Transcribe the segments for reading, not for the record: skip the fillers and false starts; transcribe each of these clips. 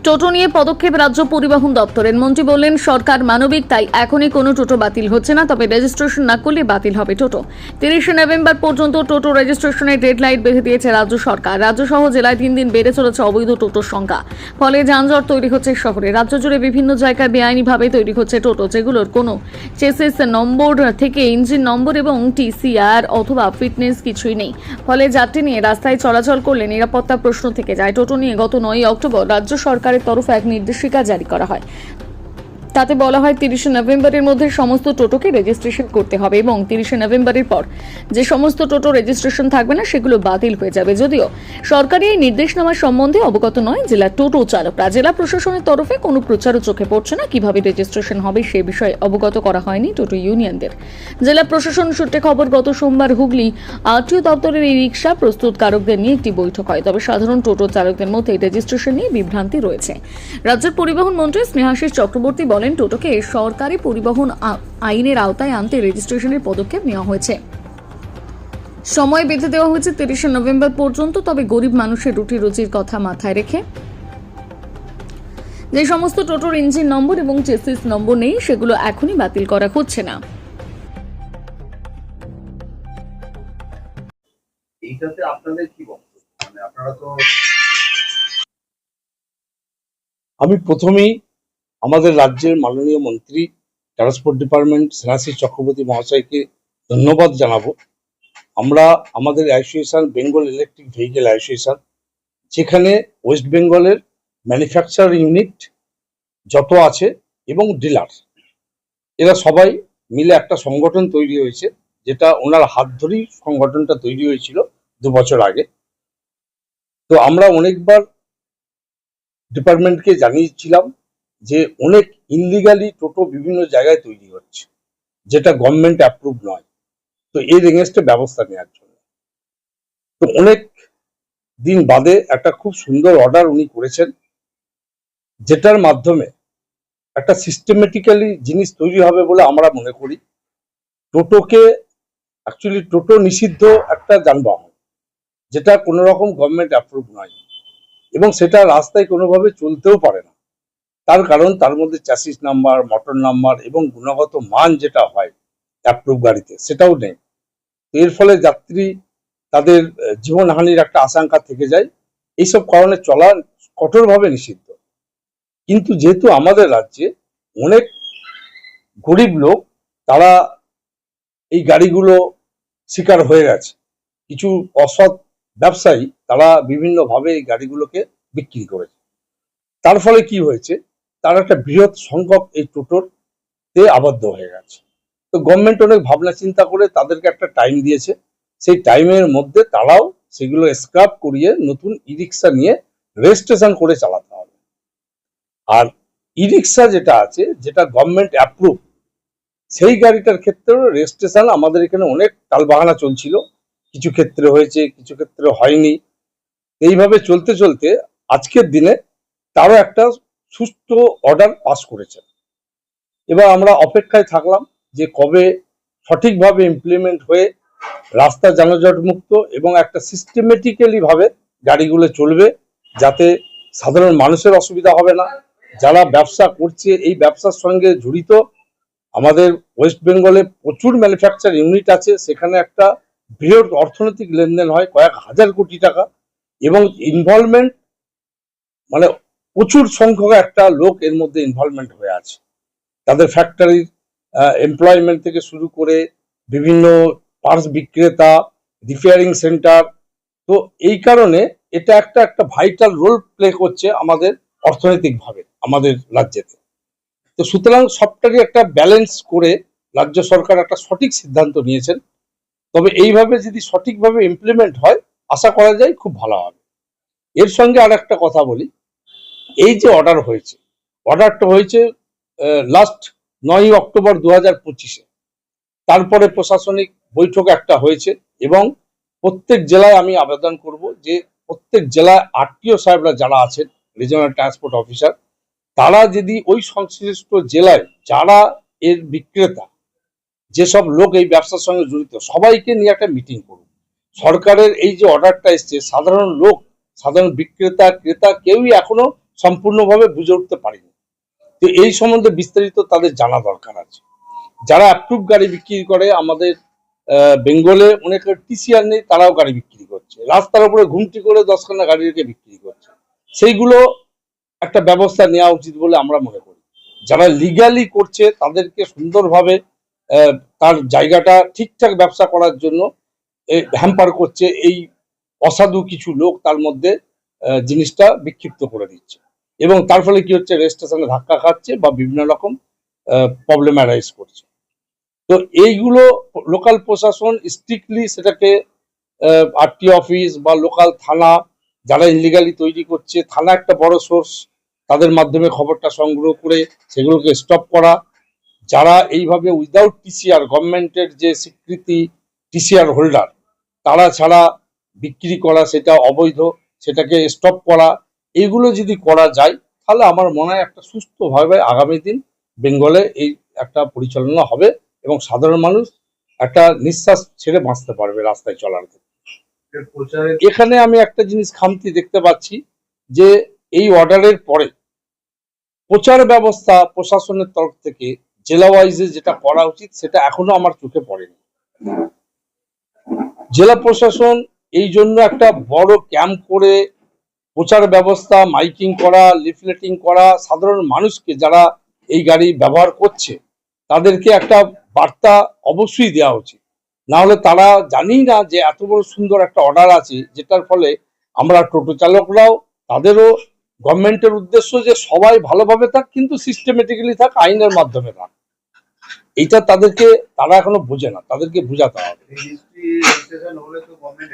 টোটো নিয়ে পদক্ষেপ রাজ্য পরিবহন দপ্তরের। মন্ত্রী বললেন, সরকার মানবিক, তাই এখনই কোনো টোটো বাতিল হচ্ছে না, তবে রেজিস্ট্রেশন না করলে বাতিল হবে টোটো। 30শে নভেম্বর পর্যন্ত টোটো রেজিস্ট্রেশনের ডেডলাইন বেঁধে দিয়েছে রাজ্য সরকার। রাজ্য সহ জেলায় দিন দিন বেড়ে চলেছে অবৈধ টোটোর সংখ্যা, ফলে যানজট তৈরি হচ্ছে শহরে। রাজ্য জুড়ে বিভিন্ন জায়গায় বেআইনিভাবে তৈরি হচ্ছে টোটো, যেগুলোর কোনো চেসিস নম্বর থেকে ইঞ্জিন নম্বর এবং টিসিআর অথবা ফিটনেস কিছুই নেই। ফলে যাত্রী নিয়ে রাস্তায় চলাচল করলে নিরাপত্তা প্রশ্ন থেকে যায়। টোটো নিয়ে গত 9 অক্টোবর রাজ্য সরকারের তরফে এক নির্দেশিকা জারি করা হয়। তাতে বলা হয় 30শে নভেম্বরের মধ্যে সমস্ত টোটোকে রেজিস্ট্রেশন করতে হবে এবং 30শে নভেম্বরের পর যে সমস্ত টোটো রেজিস্ট্রেশন থাকবে না সেগুলো বাতিল হয়ে যাবে। যদিও সরকারি এই নির্দেশনামা সম্বন্ধে অবগত নয় জেলা টোটো চালকরা। জেলা প্রশাসনের তরফে কোনো প্রচারও চোখে পড়ছে না। কিভাবে রেজিস্ট্রেশন হবে সে বিষয়ে অবগত করা হয়নি টোটো ইউনিয়নদের। জেলা প্রশাসন সূত্রে খবর, গত সোমবার হুগলি আরটিও দপ্তরের এই রিক্সা প্রস্তুতকারকদের নিয়ে একটি বৈঠক হয়। তবে সাধারণ টোটো চালকদের মধ্যে রেজিস্ট্রেশন নিয়ে বিভ্রান্তি রয়েছে। রাজ্যের পরিবহন মন্ত্রী স্নেহাশিস চক্রবর্তী বলেন, টোটোকে সরকারি পরিবহন আইনের আওতায় আনতে রেজিস্ট্রেশনের পদক্ষেপ নেওয়া হয়েছে। সময় বেঁধে দেওয়া হয়েছে 30শে নভেম্বর পর্যন্ত। তবে গরিব মানুষের রুটি রুজির কথা মাথায় রেখে যে সমস্ত টোটোর ইঞ্জিন নম্বর এবং চেসিস নম্বর নেই সেগুলো এখনই বাতিল করা হচ্ছে না। এইটাতে আপনাদের কি বক্তব্য? মানে আপনারা তো আমি প্রথমেই আমাদের রাজ্যের মাননীয় মন্ত্রী ট্রান্সপোর্ট ডিপার্টমেন্ট স্নেহাশিস চক্রবর্তী মহাশয়কে ধন্যবাদ জানাবো। আমরা আমাদের association Bengal electric vehicle association, যেখানে ওয়েস্ট বেঙ্গলের ম্যানুফ্যাকচার ইউনিট যত আছে এবং ডিলার, এরা সবাই মিলে একটা সংগঠন তৈরি হয়েছে, যেটা ওনার হাত ধরেই সংগঠনটা তৈরি হয়েছিল 2 বছর আগে। তো আমরা অনেকবার ডিপার্টমেন্টকে জানিয়েছিলাম যে অনেক ইনলিগালি টোটো বিভিন্ন জায়গায় তৈরি হচ্ছে, যেটা গভর্নমেন্ট অ্যাপ্রুভ নয়। তো এর এগেনস্টে ব্যবস্থা নেওয়ার জন্য তো অনেক দিন বাদে একটা খুব সুন্দর অর্ডার উনি করেছেন, যেটার মাধ্যমে একটা সিস্টেমেটিক্যালি জিনিস তৈরি হবে বলে আমরা মনে করি। টোটোকে অ্যাকচুয়ালি টোটো নিষিদ্ধ একটা যানবাহন, যেটা কোনো রকম গভর্নমেন্ট অ্যাপ্রুভ নয় এবং সেটা রাস্তায় কোনোভাবে চলতেও পারে না। তার কারণ তার মধ্যে চ্যাসিস নাম্বার, মোটর নাম্বার এবং গুণগত মান যেটা হয় অ্যাপ্রুভ গাড়িতে, সেটাও নেই। এর ফলে যাত্রী তাদের জীবনহানির একটা আশঙ্কা থেকে যায়। এইসব কারণে চলা কঠোরভাবে নিষিদ্ধ। কিন্তু যেহেতু আমাদের রাজ্যে অনেক গরিব লোক, তারা এই গাড়িগুলো শিকার হয়ে গেছে। কিছু অসৎ ব্যবসায়ী তারা বিভিন্নভাবে এই গাড়িগুলোকে বিক্রি করেছে। তার ফলে কি হয়েছে, তার একটা বৃহৎ সংখ্যক এই টোটোতে আবদ্ধ হয়ে গেছে। তো গভর্নমেন্ট অনেক ভাবনা চিন্তা করে তাদেরকে একটা টাইম দিয়েছে। সেই টাইমের মধ্যে তারাও সেগুলো স্ক্র্যাপ করিয়ে নতুন ই রিক্সা নিয়ে রেজিস্ট্রেশন করে চালাতে হবে। আর ই রিক্সা যেটা আছে, যেটা গভর্নমেন্ট অ্যাপ্রুভ, সেই গাড়িটার ক্ষেত্রেও রেজিস্ট্রেশন আমাদের এখানে অনেক টালবাহানা চলছিল। কিছু ক্ষেত্রে হয়েছে, কিছু ক্ষেত্রে হয়নি। এইভাবে চলতে চলতে আজকের দিনে তারও একটা সুষ্ঠু অর্ডার পাস করেছে। এবার আমরা অপেক্ষায় থাকলাম যে কবে সঠিকভাবে ইমপ্লিমেন্ট হয়ে রাস্তা যানজট মুক্ত এবং একটা সিস্টেমেটিক্যালি ভাবে গাড়িগুলো চলবে, যাতে সাধারণ মানুষের অসুবিধা হবে না। যারা ব্যবসা করছে, এই ব্যবসার সঙ্গে জড়িত আমাদের ওয়েস্ট বেঙ্গলে প্রচুর ম্যানুফ্যাকচার ইউনিট আছে, সেখানে একটা বৃহৎ অর্থনৈতিক লেনদেন হয় কয়েক হাজার কোটি টাকা এবং ইনভলভমেন্ট, মানে প্রচুর সংখ্যক একটা লোক এর মধ্যে ইনভলভমেন্ট হয়ে আছে। তাদের ফ্যাক্টরির এমপ্লয়মেন্ট থেকে শুরু করে বিভিন্ন পার্টস বিক্রেতা, রিপেয়ারিং সেন্টার। তো এই কারণে এটা একটা ভাইটাল রোল প্লে করছে আমাদের অর্থনৈতিকভাবে আমাদের রাজ্যেতে। তো সুতরাং সবটাকে একটা ব্যালেন্স করে রাজ্য সরকার একটা সঠিক সিদ্ধান্ত নিয়েছেন। তবে এইভাবে যদি সঠিকভাবে ইমপ্লিমেন্ট হয়, আশা করা যায় খুব ভালো হবে। এর সঙ্গে আর একটা কথা বলি, এই যে অর্ডারটা হয়েছে লাস্ট 9 অক্টোবর 2025-এ। তারপরে প্রশাসনিক বৈঠক একটা হয়েছে এবং প্রত্যেক জেলায় আমি আবেদন করব যে প্রত্যেক জেলায় আরটিও সাহেবরা যারা আছেন, রিজিওনাল ট্রান্সপোর্ট অফিসার, তারা যদি ওই সংশ্লিষ্ট জেলায় যারা এর বিক্রেতা, যেসব লোক এই ব্যবসার সঙ্গে জড়িত, সবাইকে নিয়ে একটা মিটিং করুন। সরকারের এই যে অর্ডারটা এসছে, সাধারণ লোক, সাধারণ বিক্রেতা, ক্রেতা কেউই এখনো সম্পূর্ণভাবে বুঝে উঠতে পারিনি। তো এই সম্বন্ধে বিস্তারিত তাদের জানা দরকার আছে। যারা অ্যাপ্রুভ গাড়ি বিক্রি করে আমাদের বেঙ্গলে অনেকের টিসিআর নেই, তারাও গাড়ি বিক্রি করছে, রাস্তার উপরে ঘুমটি করে 10খানা গাড়ি রেখে বিক্রি করছে। সেইগুলো একটা ব্যবস্থা নেওয়া উচিত বলে আমরা মনে করি। যারা লিগালি করছে তাদেরকে সুন্দরভাবে তার জায়গাটা ঠিকঠাক ব্যবসা করার জন্য হ্যাম্পার করছে এই অসাধু কিছু লোক, তার মধ্যে জিনিসটা বিক্ষিপ্ত করে দিচ্ছে এবং তার ফলে কি হচ্ছে, রেজিস্ট্রেশনে ধাক্কা খাচ্ছে বা বিভিন্ন রকম প্রবলেম অ্যারাইজ করছে। তো এইগুলো লোকাল প্রশাসন স্ট্রিক্টলি সেটাকে আরটি অফিস বা লোকাল থানা, যারা ইলিগালি তৈরি করছে, থানা একটা বড় সোর্স, তাদের মাধ্যমে খবরটা সংগ্রহ করে সেগুলোকে স্টপ করা। যারা এইভাবে উইদাউট টিসিআর, গভর্নমেন্টের যে স্বীকৃতি টিসিআর হোল্ডার, তারা ছাড়া বিক্রি করা, সেটা অবৈধ, সেটাকে স্টপ করা, এইগুলো যদি করা যায় তাহলে আমার মনে হয় একটা সুস্থভাবে আগামী দিন বেঙ্গলে এই একটা পরিচালনা হবে এবং সাধারণ মানুষ একটা নিঃশ্বাস ছেড়ে বাঁচতে পারবে রাস্তায় চলার ক্ষেত্রে। এর প্রচারের এখানে আমি একটা জিনিস খামতি দেখতে পাচ্ছি যে এই অর্ডারের পরে প্রচার ব্যবস্থা প্রশাসনের তরফ থেকে জেলা ওয়াইজে যেটা করা উচিত সেটা এখনো আমার চোখে পড়েনি। জেলা প্রশাসন এই জন্য একটা বড় ক্যাম্প করে প্রচার ব্যবস্থা, মাইকিং করা, লিফলেটিং করা, সাধারণ মানুষকে যারা এই গাড়ি ব্যবহার করছে তাদেরকে একটা বার্তা অবশ্যই দেওয়া উচিত। না হলে তারা জানি না যে এত বড় সুন্দর একটা অর্ডার আছে, যেটার ফলে আমরা টোটো চালকরাও, তাদেরও গভর্নমেন্টের উদ্দেশ্য যে সবাই ভালোভাবে থাক, কিন্তু সিস্টেমেটিক্যালি থাক, আইনের মাধ্যমে থাক। এইটা তাদেরকে, তারা এখনো বোঝে না, তাদেরকে বোঝাতে হবে। রেজিস্ট্রেশন হলে তো গভর্নমেন্ট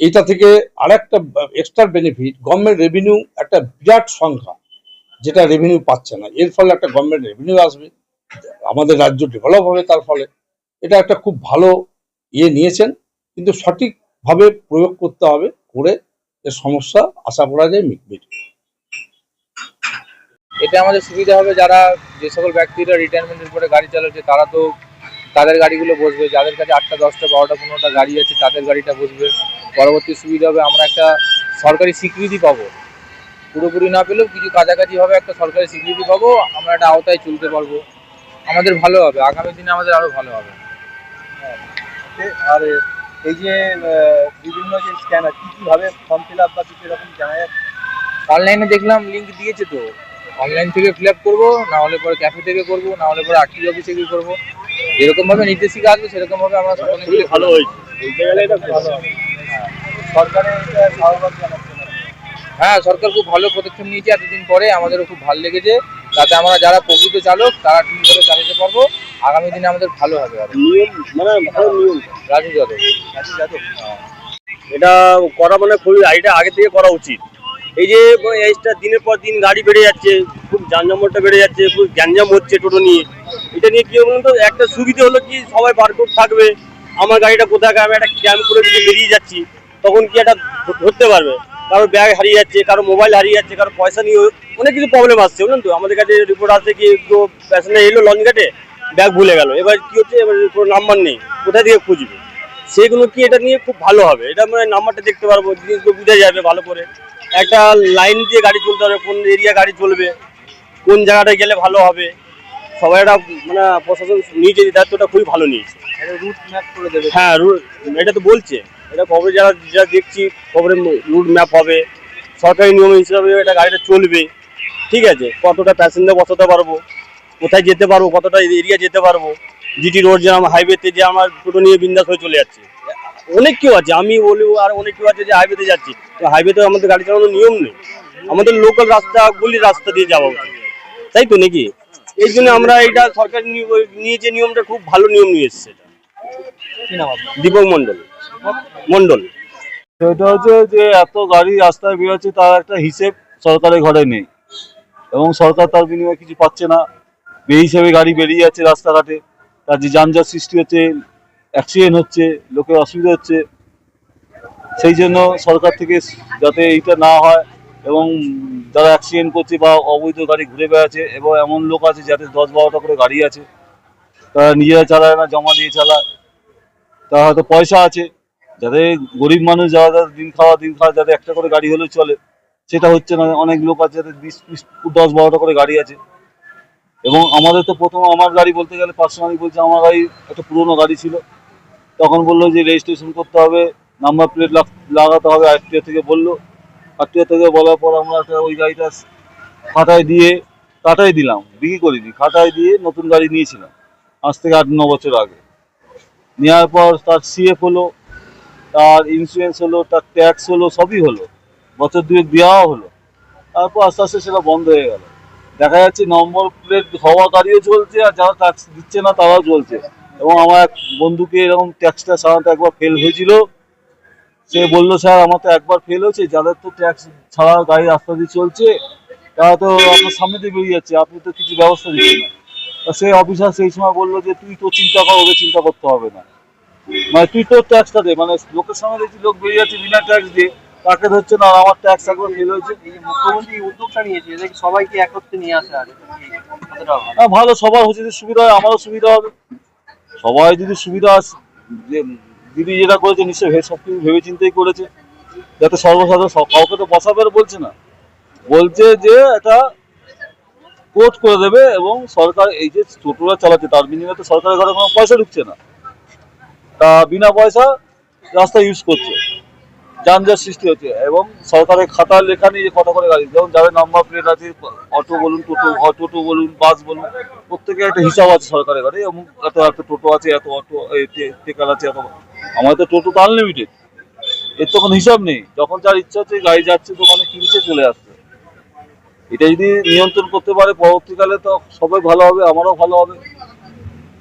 এটা থেকে আরেকটা এক্সট্রা বেনিফিট, গভর্নমেন্ট রেভিনিউ একটা বিরাট সংখ্যা যেটা রেভিনিউ পাচ্ছে না, এর ফলে একটা গভর্নমেন্ট রেভিনিউ আসবে, আমাদের রাজ্য ডেভেলপ হবে। তার ফলে এটা একটা খুব ভালো নিয়েছেন, কিন্তু সঠিকভাবে প্রয়োগ করতে হবে, করে এর সমস্যা আশা করা যায় মিটবে। এতে আমাদের সুবিধা হবে, যারা যে সকল ব্যক্তিরা রিটায়ারমেন্টের পরে গাড়ি চালাচ্ছে তারা তো তাদের গাড়িগুলো বসবে, যাদের কাছে 8টা 10টা 12টা 15টা গাড়ি আছে তাদের গাড়িটা বসবে। পরবর্তী সুবিধা হবে, আমরা একটা সরকারি স্বীকৃতি পাবো, পুরোপুরি না পেলেও কিছু কাছাকাছিভাবে একটা সরকারি স্বীকৃতি পাবো, আমরা একটা আওতায় চলতে পারবো, আমাদের ভালো হবে, আগামী দিনে আমাদের আরো ভালো হবে। আর এই যে বিভিন্ন যে স্ক্যানার কিভাবে ফর্ম ফিল আপ বা কিছু এরকম জানা যায়? অনলাইনে দেখলাম লিঙ্ক দিয়েছে, তো অনলাইন থেকে ফিল আপ করবো, না হলে পরে ক্যাফে থেকে করবো, না হলে পরে আরটি অফিসে গিয়ে করবো, যেরকম ভাবে নির্দেশিকা আসবে সেরকম ভাবে আমরা সকলে মিলে ভালো হয়েছে, ভালো হবে। সরকারের সহযোগিতা জানাচ্ছে। হ্যাঁ, সরকার খুব ভালো পদক্ষেপ নিয়েছে এতদিন পরে, আমাদেরও খুব ভালো লেগেছে, তাতে আমরা যারা প্রকৃত চালক তারা ঠিকভাবে চালাতে পারবো, আগামী দিনে আমাদের ভালো হবে। আর নিয়ম মানে ভালো নিয়ম। রাজু যাদব। এটা করা মানে খুবই, এটা আগে থেকে করা উচিত। এই যে এইটা দিনের পর দিন গাড়ি বেড়ে যাচ্ছে, খুব যানজটটা বেড়ে যাচ্ছে, খুব গ্যাঞ্জাম হচ্ছে টোটো নিয়ে। এটা নিয়ে কি বলুন তো, একটা সুবিধা হলো কি সবাই বারকোড থাকবে, আমার গাড়িটা কোথায়, আমি একটা ক্যাম্প করে যদি বেরিয়ে যাচ্ছি তখন কি একটা ধরতে পারবে। কারো ব্যাগ হারিয়ে যাচ্ছে, কারো মোবাইল হারিয়ে যাচ্ছে, কারো পয়সা নিয়ে অনেক কিছু প্রবলেম আসছে, বুঝলেন তো। আমাদের কাছে রিপোর্ট আসছে কি প্যাসেঞ্জার এলো লঞ্চ ঘাটে, ব্যাগ ভুলে গেল, এবার কি হচ্ছে, এবার কোনো নাম্বার নেই, কোথায় থেকে খুঁজবে। সেগুলো কি এটা নিয়ে খুব ভালো হবে, এটা মানে নাম্বারটা দেখতে পারবো, জিনিসগুলো বুঝে যাবে ভালো করে। একটা লাইন দিয়ে গাড়ি চলতে হবে, কোন এরিয়া গাড়ি চলবে, কোন জায়গাটায় গেলে ভালো হবে, সবাই একটা মানে প্রশাসন নিয়েছে দায়িত্বটা খুবই ভালো নিয়েছে। রুট ম্যাপ করে দেবে। হ্যাঁ, এটা তো বলছে, এটা খবরে যারা দেখছি খবরে রুট ম্যাপ হবে, সরকারি নিয়ম হিসাবে এটা গাড়িটা চলবে, ঠিক আছে। কতটা প্যাসেঞ্জার বসাতে পারবো, কোথায় যেতে পারবো, কতটা এরিয়া যেতে পারবো, জিটি রোড যে আমার হাইওয়েতে যে আমার টোটো নিয়ে বিন্দাস হয়ে চলে যাচ্ছে। অনেক কেউ আছে, আমি বলি আর অনেক কেউ আছে যে হাইওয়েতে যাচ্ছি, তো হাইওয়েতে আমাদের গাড়ি চালানোর নিয়ম নেই, আমাদের লোকাল রাস্তা গুলির রাস্তা দিয়ে যাওয়া উচিত, তাই তো নাকি? এই জন্য আমরা এটা সরকার নিয়েছে নিয়মটা, খুব ভালো নিয়ম নিয়ে এসছে। দীপক মন্ডল। সেটা হচ্ছে যে এত গাড়ি রাস্তায় বেরোচ্ছে, তার একটা হিসেব সরকারের ঘরে নেই এবং সরকার তার বিনিময়ে কিছু পাচ্ছে না। বে হিসেবে গাড়ি বেরিয়ে যাচ্ছে রাস্তাঘাটে, তার যে যানজট সৃষ্টি হচ্ছে, অ্যাক্সিডেন্ট হচ্ছে, লোকের অসুবিধা হচ্ছে। সেই জন্য সরকার থেকে যাতে এইটা না হয়, এবং যারা অ্যাক্সিডেন্ট করছে বা অবৈধ গাড়ি ঘুরে বেড়াচ্ছে, এবং এমন লোক আছে যাদের 10-12টা করে গাড়ি আছে, তারা নিজেরা চালায় না, জমা দিয়ে চালায়, তারা হয়তো পয়সা আছে, যাদের গরিব মানুষ, যারা দিন খাওয়া যাদের একটা করে গাড়ি হলেও চলে, সেটা হচ্ছে না। অনেক লোক আছে যাদের 10-12টা করে গাড়ি আছে, এবং আমাদের তো প্রথম আমার গাড়ি বলতে গেলে পার্সোনালি বলছে, আমার গাড়ি একটা পুরোনো গাড়ি ছিল, তখন বললো যে রেজিস্ট্রেশন করতে হবে, নাম্বার প্লেট লাগাতে হবে, আরটিও থেকে বললো। আরটিও থেকে বলার পর আমরা ওই গাড়িটা খাতায় দিয়ে, কাটাই দিলাম, বিক্রি করিনি, খাতায় দিয়ে নতুন গাড়ি নিয়েছিলাম আজ থেকে 8-9 বছর আগে। নেওয়ার পর তার সিএফ হলো, তার ইন্স্যুরেন্স হলো, তার ট্যাক্স হলো, সবই হলো, বছর 2 দেওয়াও হলো। তারপর আস্তে আস্তে সেটা বন্ধ হয়ে গেল। দেখা যাচ্ছে নম্বর প্লেট হওয়া গাড়িও চলছে, আর যারা ট্যাক্স দিচ্ছে না তারাও চলছে। এবং আমার এক বন্ধুকে এরকম ট্যাক্সটা সাধারণত একবার ফেল হয়েছিল, সে বললো স্যার আমার তো একবার ফেল হয়েছে, যাদের তো ট্যাক্স ছাড়া গাড়ি রাস্তা দিয়ে চলছে তারা তো আপনার সামনে দিয়ে বেরিয়ে যাচ্ছে, আপনি তো কিছু ব্যবস্থা দিচ্ছেন না। তা সেই অফিসার সেই সময় বললো যে তুই তো চিন্তা কর, ওকে চিন্তা করতে হবে না, মানে তুই তোর ট্যাক্সটা দে। মানে লোকের সামনে দেখছি লোক বেরিয়ে যাচ্ছে বিনা ট্যাক্স দিয়ে, তাকে ধরছে না, আর আমার ট্যাক্স একবার ফেল হয়েছে। এই যে মুখ্যমন্ত্রী এই উদ্যোগটা নিয়েছে, এটা কি সবাইকে একত্রে নিয়ে আসে আর এটা কি কতটা ভালো? হ্যাঁ ভালো, সবার যদি সুবিধা হয় আমারও সুবিধা হবে। সবাই যদি সুবিধা যে দিদি যেটা করেছে নিশ্চয়ই সব কিছু ভেবে চিন্তেই করেছে, যাতে সর্বসাধারণ কাউকে তো বসাবে বলছে না, বলছে যে এটা কোর্ট করে দেবে। এবং সরকার এই যে টোটোরা চালাচ্ছে তার বিনিময়ে তো সরকারের ঘরে কোনো পয়সা ঢুকছে না, তা বিনা পয়সা রাস্তা ইউজ করছে, যানজট সৃষ্টি হচ্ছে। এবং সরকারের খাতার লেখা নিয়ে যে কত করে গাড়ি, যেমন যাদের নাম্বার প্লেট আছে, অটো বলুন, টোটো বলুন, বাস বলুন, প্রত্যেকের একটা হিসাব আছে সরকারের ঘরে, এবং এত এত টোটো আছে, এত অটো টেকার আছে, এত। আমাদের তো টোটো তো আনলিমিটেড, এর তো কোনো হিসাব নেই, যখন যার ইচ্ছা হচ্ছে গাড়ি যাচ্ছে, দোকানে কিনছে, চলে আসছে। এটা যদি নিয়ন্ত্রণ করতে পারে পরবর্তীকালে তো সবাই ভালো হবে, আমারও ভালো হবে।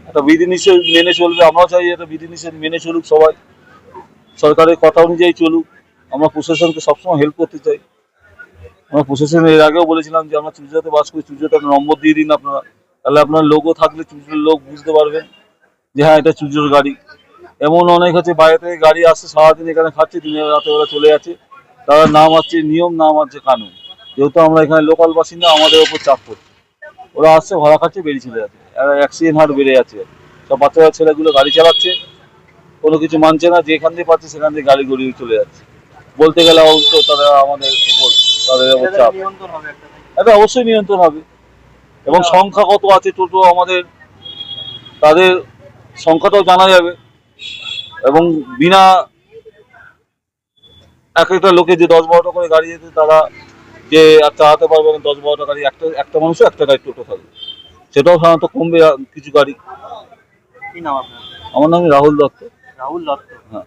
একটা বিধিনিষেধ মেনে চলবে, আমরাও চাই একটা বিধিনিষেধ মেনে চলুক সবাই, সরকারের কথা অনুযায়ী চলুক। আমরা প্রশাসনকে সবসময় হেল্প করতে চাই। আমরা প্রশাসন এর আগেও বলেছিলাম যে আমরা চুঁচুড়াতে বাস করি, চুঁচুড়াতে একটা নম্বর দিয়ে দিন আপনারা, তাহলে আপনার লোগো থাকলে চুঁচুড়ার লোক বুঝতে পারবেন যে হ্যাঁ এটা চুঁচুড়ার গাড়ি। এমন অনেক হচ্ছে বাইরে থেকে গাড়ি আসছে, সারাদিন এখানে খাচ্ছে, দিনের রাতে ওরা চলে যাচ্ছে, তারা না মানছে নিয়ম, না মানছে কানুন। যেহেতু আমরা এখানে লোকাল বাসিন্দা, আমাদের ওপর চাপ পড়ছে, ওরা আসছে, ভাড়া খাচ্ছে, বেরিয়ে চলে যাচ্ছে, অ্যাক্সিডেন্ট হার বেড়ে যাচ্ছে। সব বাচ্চা ছেলেগুলো গাড়ি চালাচ্ছে, কোনো কিছু মানছে না, যেখান দিয়ে পাচ্ছে সেখান দিয়ে গাড়ি গড়িয়ে চলে যাচ্ছে। বলতে গেলে অবশ্য তারা আমাদের উপর, তাদের উপর এটা চাপ। নিয়ন্ত্রণ হবে একটা তাই? এটা অবশ্যই নিয়ন্ত্রণ হবে। এবং সংখ্যা কত আছে টোটো আমাদের, তাদের সংখ্যাটাও জানা যাবে। এবং বিনা এক একটা লোকে যে 10-12টা করে গাড়ি যেতে, তারা যে আর চালাতে পারবে না 10-12টা গাড়ি, একটা মানুষও একটা গাড়ি টোটো থাকবে, সেটাও সাধারণত কমবে কিছু গাড়ি। কি নাম আপনার? আমার নাম রাহুল দত্ত। রাহুল দত্ত। হ্যাঁ।